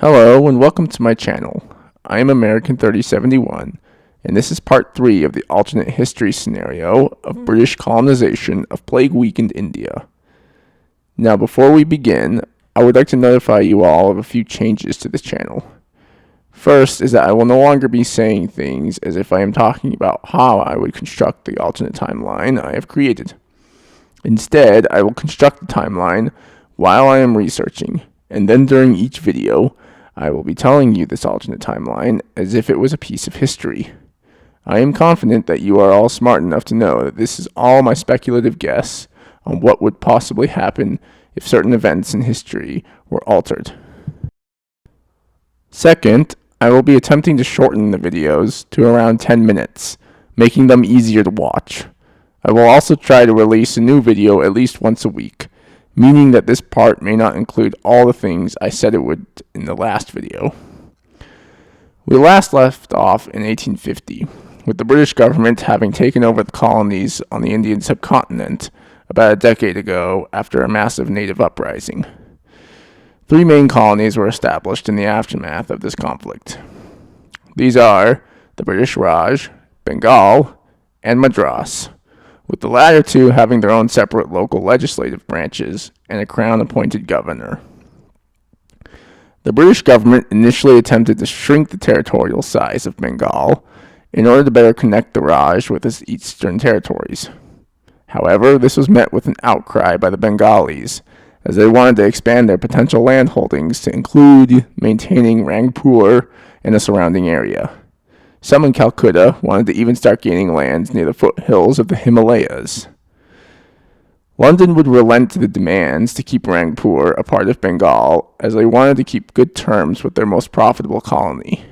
Hello and welcome to my channel. I am American 3071 and this is part 3 of the alternate history scenario of British colonization of plague-weakened India. Now before we begin, I would like to notify you all of a few changes to this channel. First is that I will no longer be saying things as if I am talking about how I would construct the alternate timeline I have created. Instead, I will construct the timeline while I am researching, and then during each video, I will be telling you this alternate timeline as if it was a piece of history. I am confident that you are all smart enough to know that this is all my speculative guess on what would possibly happen if certain events in history were altered. Second, I will be attempting to shorten the videos to around 10 minutes, making them easier to watch. I will also try to release a new video at least once a week, meaning that this part may not include all the things I said it would in the last video. We last left off in 1850, with the British government having taken over the colonies on the Indian subcontinent about a decade ago after a massive native uprising. 3 main colonies were established in the aftermath of this conflict. These are the British Raj, Bengal, and Madras, with the latter two having their own separate local legislative branches and a crown-appointed governor. The British government initially attempted to shrink the territorial size of Bengal in order to better connect the Raj with its eastern territories. However, this was met with an outcry by the Bengalis, as they wanted to expand their potential land holdings to include maintaining Rangpur and the surrounding area. Some in Calcutta wanted to even start gaining lands near the foothills of the Himalayas. London would relent to the demands to keep Rangpur a part of Bengal, as they wanted to keep good terms with their most profitable colony.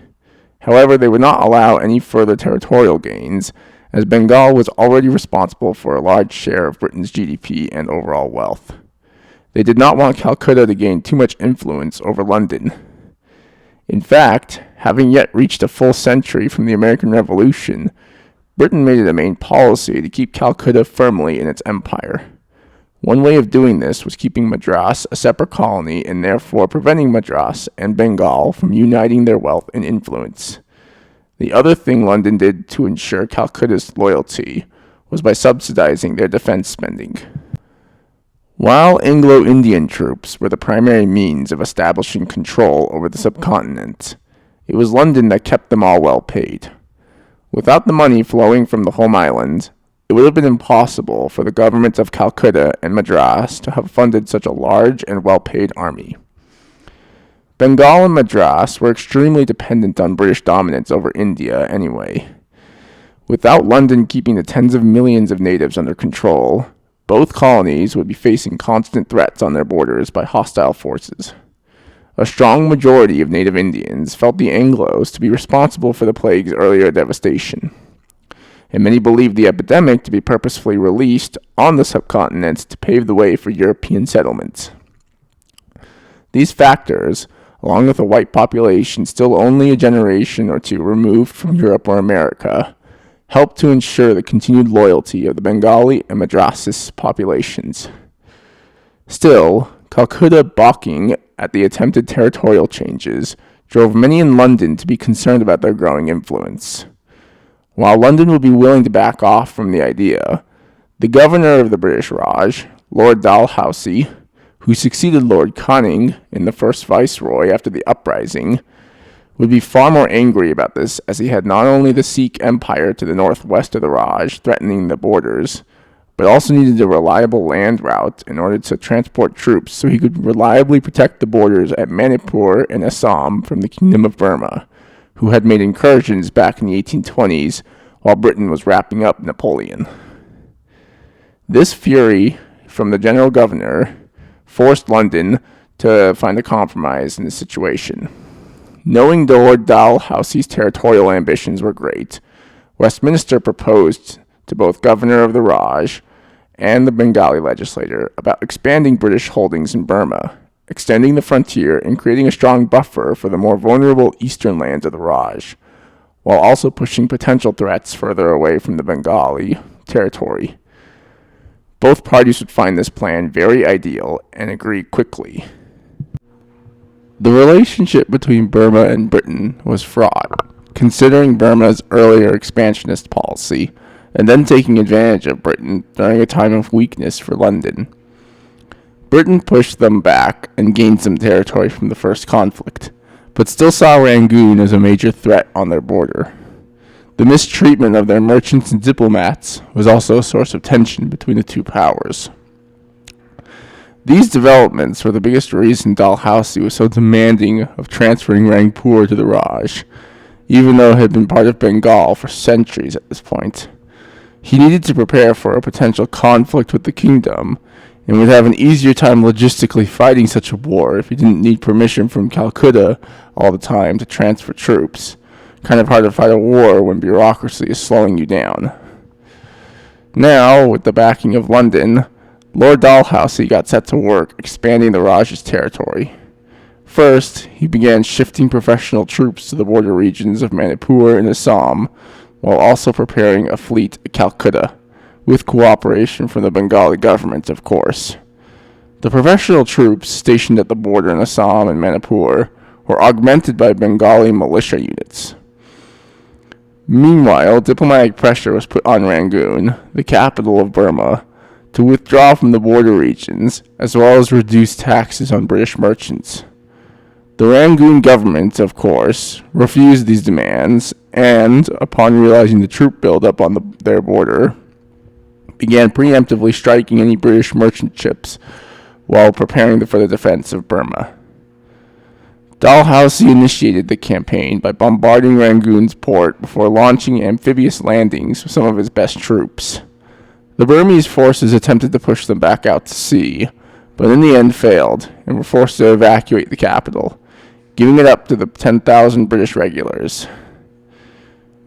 However, they would not allow any further territorial gains, as Bengal was already responsible for a large share of Britain's GDP and overall wealth. They did not want Calcutta to gain too much influence over London. In fact, having yet reached a full century from the American Revolution, Britain made it a main policy to keep Calcutta firmly in its empire. One way of doing this was keeping Madras a separate colony and therefore preventing Madras and Bengal from uniting their wealth and influence. The other thing London did to ensure Calcutta's loyalty was by subsidizing their defense spending. While Anglo-Indian troops were the primary means of establishing control over the subcontinent, it was London that kept them all well paid. Without the money flowing from the home island, it would have been impossible for the governments of Calcutta and Madras to have funded such a large and well-paid army. Bengal and Madras were extremely dependent on British dominance over India anyway. Without London keeping the tens of millions of natives under control, both colonies would be facing constant threats on their borders by hostile forces. A strong majority of native Indians felt the Anglos to be responsible for the plague's earlier devastation, and many believed the epidemic to be purposefully released on the subcontinent to pave the way for European settlements. These factors, along with a white population still only a generation or two removed from Europe or America, helped to ensure the continued loyalty of the Bengali and Madrasis populations. Still, Calcutta balking at the attempted territorial changes drove many in London to be concerned about their growing influence. While London would be willing to back off from the idea, the governor of the British Raj, Lord Dalhousie, who succeeded Lord Canning in the first viceroy after the uprising, would be far more angry about this, as he had not only the Sikh Empire to the northwest of the Raj threatening the borders, but also needed a reliable land route in order to transport troops so he could reliably protect the borders at Manipur and Assam from the Kingdom of Burma, who had made incursions back in the 1820s while Britain was wrapping up Napoleon. This fury from the general governor forced London to find a compromise in the situation. Knowing Lord Dalhousie's territorial ambitions were great, Westminster proposed to both Governor of the Raj and the Bengali legislator about expanding British holdings in Burma, extending the frontier and creating a strong buffer for the more vulnerable eastern lands of the Raj, while also pushing potential threats further away from the Bengali territory. Both parties would find this plan very ideal and agree quickly. The relationship between Burma and Britain was fraught, considering Burma's earlier expansionist policy, and then taking advantage of Britain during a time of weakness for London. Britain pushed them back and gained some territory from the first conflict, but still saw Rangoon as a major threat on their border. The mistreatment of their merchants and diplomats was also a source of tension between the two powers. These developments were the biggest reason Dalhousie was so demanding of transferring Rangpur to the Raj, even though it had been part of Bengal for centuries at this point. He needed to prepare for a potential conflict with the kingdom, and would have an easier time logistically fighting such a war if he didn't need permission from Calcutta all the time to transfer troops. Kind of hard to fight a war when bureaucracy is slowing you down. Now, with the backing of London, Lord Dalhousie got set to work expanding the Raj's territory. First, he began shifting professional troops to the border regions of Manipur and Assam, while also preparing a fleet at Calcutta, with cooperation from the Bengali government, of course. The professional troops stationed at the border in Assam and Manipur were augmented by Bengali militia units. Meanwhile, diplomatic pressure was put on Rangoon, the capital of Burma, to withdraw from the border regions, as well as reduce taxes on British merchants. The Rangoon government, of course, refused these demands, and, upon realizing the troop buildup on their border, began preemptively striking any British merchant ships while preparing for the defense of Burma. Dalhousie initiated the campaign by bombarding Rangoon's port before launching amphibious landings with some of his best troops. The Burmese forces attempted to push them back out to sea, but in the end failed and were forced to evacuate the capital, giving it up to the 10,000 British regulars.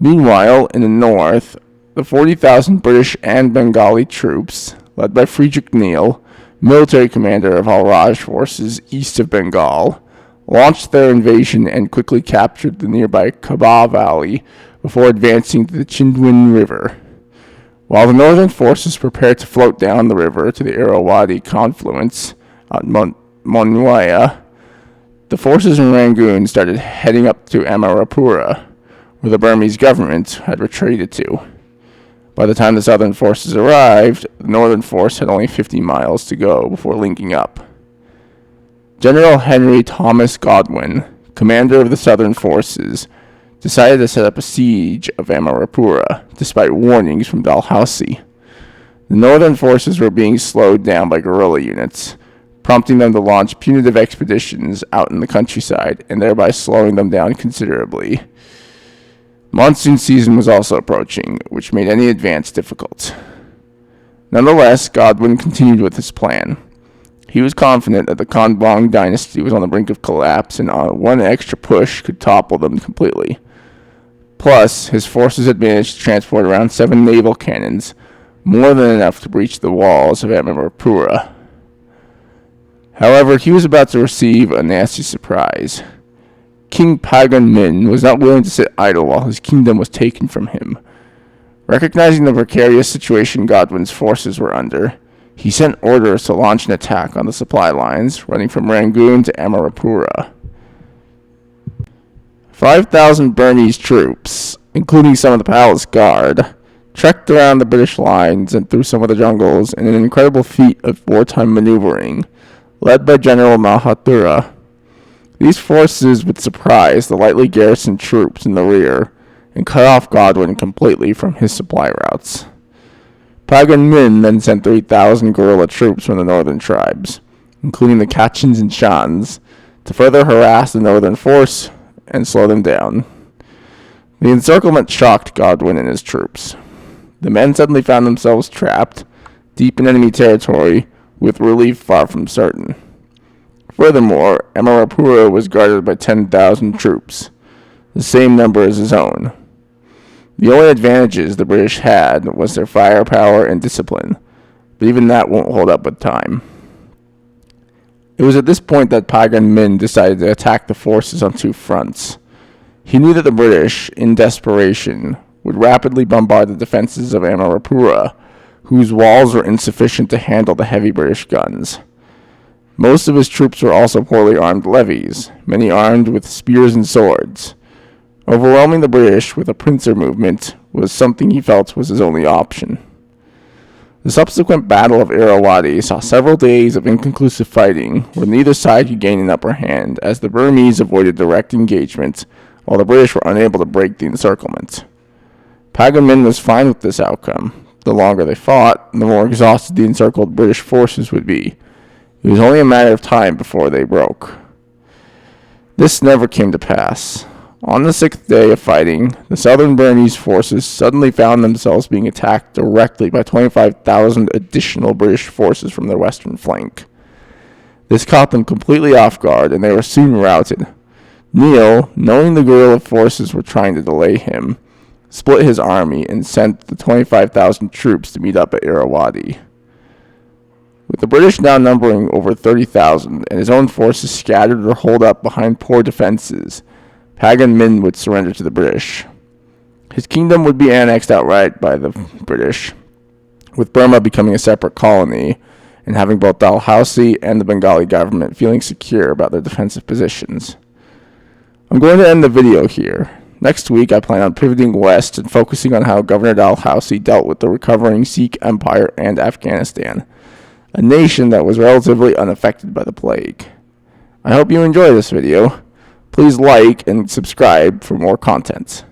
Meanwhile, in the north, the 40,000 British and Bengali troops, led by Friedrich Niel, military commander of all Raj forces east of Bengal, launched their invasion and quickly captured the nearby Kabah Valley before advancing to the Chindwin River. While the northern forces prepared to float down the river to the Irrawaddy confluence at Monwaya, the forces in Rangoon started heading up to Amarapura, where the Burmese government had retreated to. By the time the southern forces arrived, the northern force had only 50 miles to go before linking up. General Henry Thomas Godwin, commander of the southern forces, decided to set up a siege of Amarapura, despite warnings from Dalhousie. The northern forces were being slowed down by guerrilla units, prompting them to launch punitive expeditions out in the countryside, and thereby slowing them down considerably. Monsoon season was also approaching, which made any advance difficult. Nonetheless, Godwin continued with his plan. He was confident that the Konbong dynasty was on the brink of collapse, and one extra push could topple them completely. Plus, his forces had managed to transport around 7 naval cannons, more than enough to breach the walls of Amarapura. However, he was about to receive a nasty surprise. King Pagan Min was not willing to sit idle while his kingdom was taken from him. Recognizing the precarious situation Godwin's forces were under, he sent orders to launch an attack on the supply lines running from Rangoon to Amarapura. 5,000 Burmese troops, including some of the palace guard, trekked around the British lines and through some of the jungles in an incredible feat of wartime maneuvering, led by General Mahathura. These forces would surprise the lightly garrisoned troops in the rear and cut off Godwin completely from his supply routes. Pagan Min then sent 3,000 guerrilla troops from the northern tribes, including the Kachins and Shans, to further harass the northern force and slow them down. The encirclement shocked Godwin and his troops. The men suddenly found themselves trapped, deep in enemy territory, with relief far from certain. Furthermore, Amarapura was guarded by 10,000 troops, the same number as his own. The only advantages the British had was their firepower and discipline, but even that won't hold up with time. It was at this point that Pagan Min decided to attack the forces on 2 fronts. He knew that the British, in desperation, would rapidly bombard the defenses of Amarapura, whose walls were insufficient to handle the heavy British guns. Most of his troops were also poorly armed levies, many armed with spears and swords. Overwhelming the British with a pincer movement was something he felt was his only option. The subsequent Battle of Irrawaddy saw several days of inconclusive fighting, where neither side could gain an upper hand, as the Burmese avoided direct engagement, while the British were unable to break the encirclement. Pagan Min was fine with this outcome. The longer they fought, the more exhausted the encircled British forces would be. It was only a matter of time before they broke. This never came to pass. On the 6th day of fighting, the southern Burmese forces suddenly found themselves being attacked directly by 25,000 additional British forces from their western flank. This caught them completely off guard, and they were soon routed. Neil, knowing the guerrilla forces were trying to delay him, split his army and sent the 25,000 troops to meet up at Irrawaddy. With the British now numbering over 30,000 and his own forces scattered or holed up behind poor defenses, Pagan Min would surrender to the British. His kingdom would be annexed outright by the British, with Burma becoming a separate colony, and having both Dalhousie and the Bengali government feeling secure about their defensive positions. I'm going to end the video here. Next week, I plan on pivoting west and focusing on how Governor Dalhousie dealt with the recovering Sikh Empire and Afghanistan, a nation that was relatively unaffected by the plague. I hope you enjoy this video. Please like and subscribe for more content.